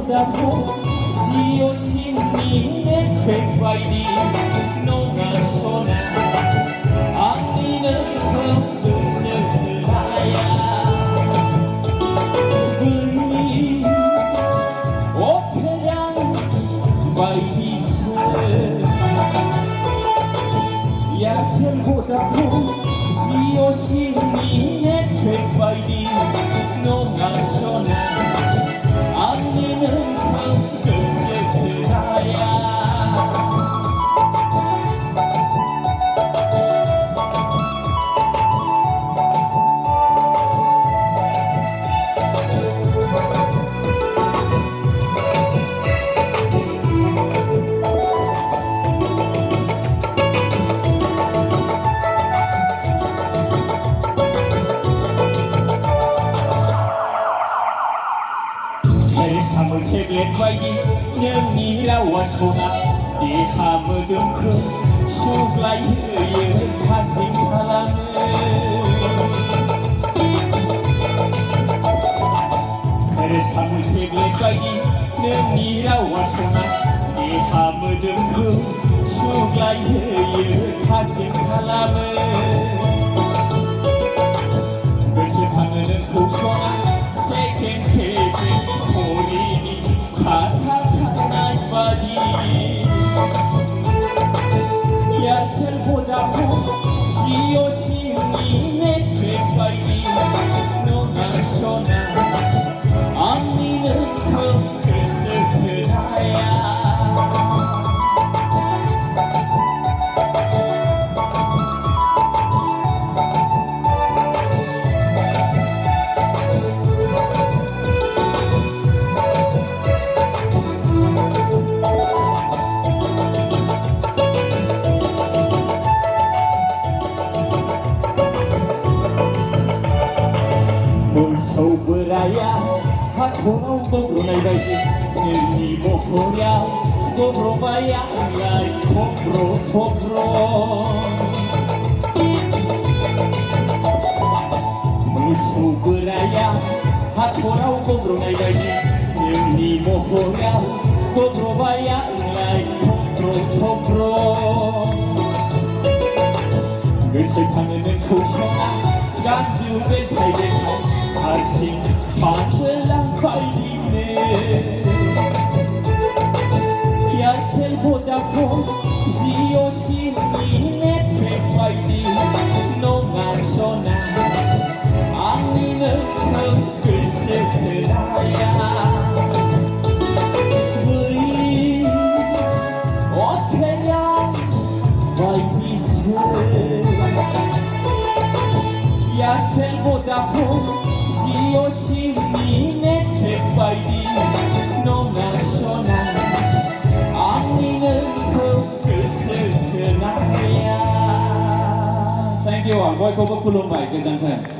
지오 신님의 쾌과이디 농가 소나 악리는 헛뜻을 나야 우리 오페랑 과이디스 야텔보다 지오 신님의 쾌과이디 농가 소나 악리는 헛뜻을 나야 삶을 채비했과이 영이라와 소나 네 하무듬크 수글라이의 가슴 사랑을 그래 삶을 채비했과이 영이라와 소나 네 하무듬크 수글라이의 가슴 사랑을 그것이 하늘은 고소나 세겜 호리니 차차차나이 바지 야철보다 지오시니 내 쾌과이니 너가 소나 악리는 헛뜻을 그나야 Sobraya hakuna dobro najdaji ni bohoria dobro baya ngai pobro Sobraya hakuna dobro najdaji ni bohoria dobro baya ngai pobro Gerçekten koşana ganduwe taydekay Asin mandelang kaidine Yatelboda zio sinine pekaydi Nonga sona Aninen kısetelaya Vıy Oteyan Vaydisi Yatelboda zio sinine pekaydi Nonga sona Aninen kısetelaya Thank you ขอให้ครบคุณลุงใหม่เกินจังเถอะ